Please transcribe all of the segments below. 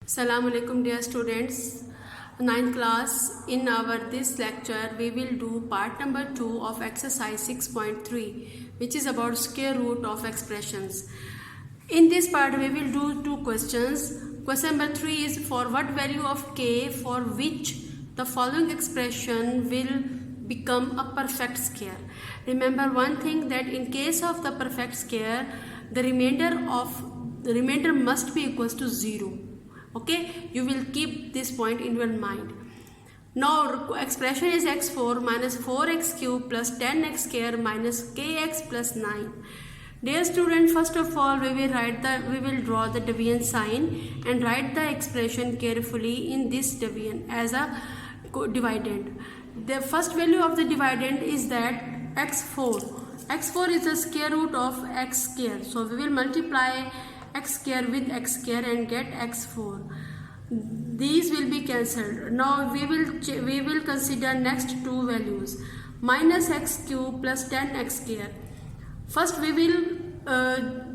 Assalamu alaikum dear students. Ninth class. In our this lecture we will do part number 2 of exercise 6.3, which is about square root of expressions. In this part we will do two questions. Question number 3 is for what value of k for which the following expression will become a perfect square. Remember one thing, that in case of the perfect square the remainder must be equals to 0. Okay, you will keep this point in your mind. Now expression is x4 minus 4x cube plus 10x square minus kx plus 9. Dear student, first of all we will draw the division sign and write the expression carefully in this division as a dividend. The first value of the dividend is that x4 is the square root of x square, so we will multiply x square with x square and get x4. These will be cancelled. Now we will consider next two values, minus x cube plus 10x square. First we will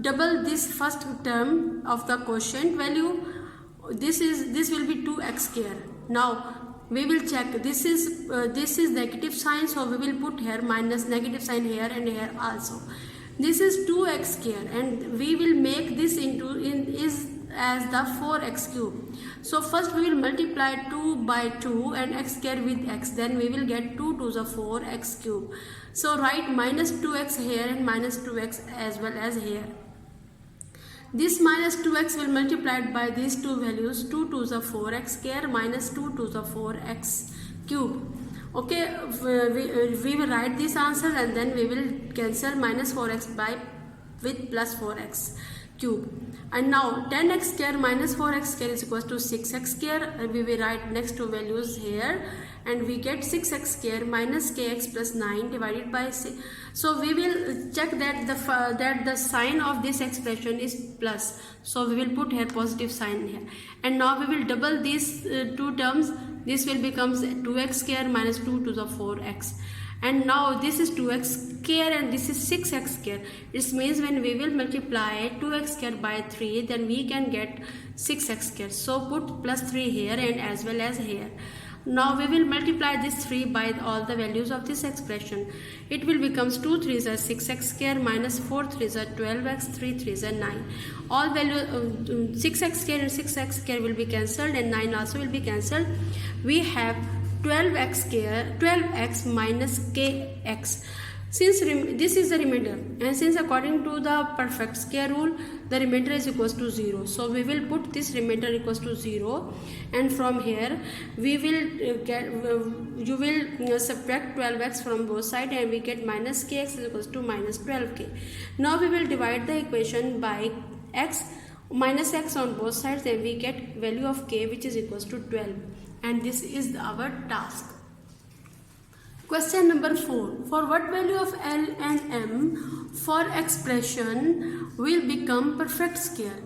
double this first term of the quotient value. This will be 2x square. Now we will check, this is negative sign, so we will put here minus negative sign here and here also. This is 2x square and we will make this as the 4x cube. So first we will multiply 2 by 2 and x square with x, then we will get 2 to the 4x cube. So write minus 2x here and minus 2x as well as here. This minus 2x will multiply by these two values, 2 to the 4x square minus 2 to the 4x cube. Okay, we will write this answer and then we will cancel minus 4x with plus 4x cube. And now 10x square minus 4x square is equals to 6x square, and we will write next two values here and we get 6x square minus kx plus 9 divided by 6. So we will check that the sign of this expression is plus, so we will put here positive sign here. And now we will double these two terms. This will become 2x square minus 2 to the 4x. And now this is 2x square and this is 6x square. This means when we will multiply 2x square by 3, then we can get 6x square. So put plus 3 here and as well as here. Now we will multiply this 3 by all the values of this expression. It will becomes 2 3s are 6x square minus 4 3s are 12x, 3 3s are 9. All value 6x square and 6x square will be cancelled and 9 also will be cancelled. We have 12x minus kx. Since this is the remainder, and since according to the perfect square rule the remainder is equals to 0, so we will put this remainder equals to 0, and from here we will you will subtract 12x from both sides and we get minus kx is equals to minus 12k. Now we will divide the equation by x minus x on both sides and we get value of k which is equals to 12, and this is our task. Question number 4. For what value of L and M for expression will become perfect square?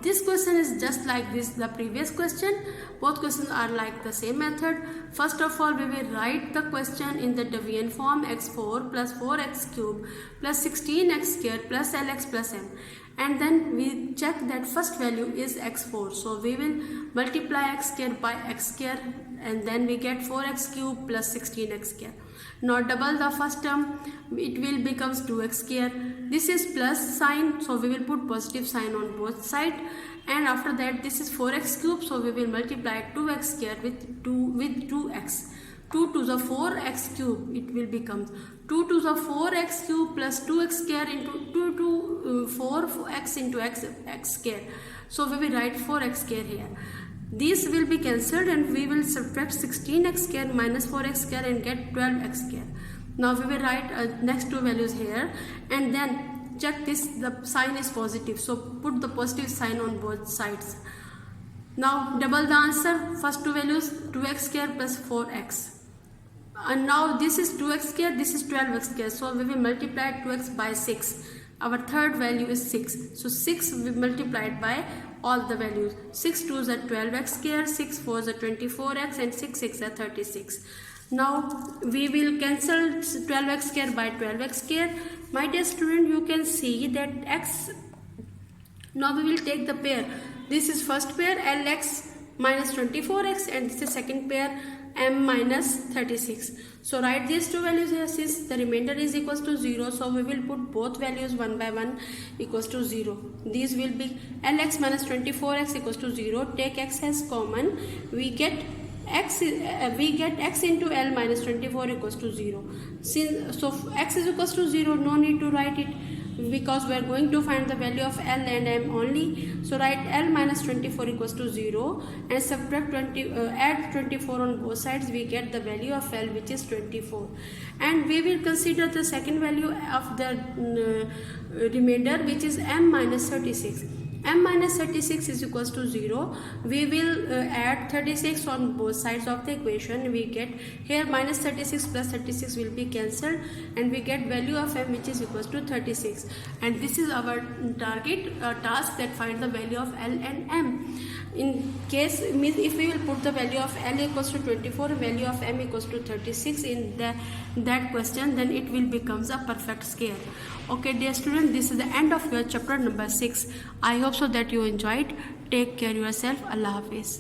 This question is just like the previous question. Both questions are like the same method. First of all, we will write the question in the division form, x4 plus 4x cube plus 16x square plus lx plus m. And then we check that first value is x4. So we will multiply x square by x square and then we get 4x cube plus 16x square. Now double the first term, it will becomes 2x square. This is plus sign, so we will put positive sign on both sides. And after that this is 4x cube, so we will multiply 2x square with 2x. 2 to the 4x cube, it will become 2 to the 4x cube plus 2x square into 2 to 4x into x square. So we will write 4x square here. These will be cancelled and we will subtract 16x square minus 4x square and get 12x square. Now we will write next two values here and then check this, the sign is positive, so put the positive sign on both sides. Now double the answer, first two values 2x square plus 4x. And now this is 2x square, this is 12x square, so we will multiply 2x by 6. Our third value is 6. So 6 we multiplied by all the values. 6 2s are 12x square, 6 4s are 24x and 6 6 are 36. Now we will cancel 12x square by 12x square. My dear student, you can see that x Now we will take the pair. This is first pair Lx minus 24x, and this is second pair m minus 36. So write these two values here. Since the remainder is equals to 0, so we will put both values one by one equals to 0. These will be Lx minus 24x equals to 0. Take x as common. We get x into L minus 24 equals to 0. So x is equals to 0, no need to write it, because we are going to find the value of L and M only. So write L minus 24 equals to 0 and subtract add 24 on both sides. We get the value of L, which is 24, and we will consider the second value of the remainder, which is M minus 36. M minus 36 is equals to 0. We will add 36 on both sides of the equation. We get here minus 36 plus 36 will be cancelled, and we get value of M, which is equals to 36. And this is our target task, that find the value of L and M. In case, if we will put the value of L equals to 24, value of M equals to 36 in that question, then it will becomes a perfect square. Okay dear student, this is the end of your chapter number 6. I hope so that you enjoyed. Take care yourself. Allah Hafiz.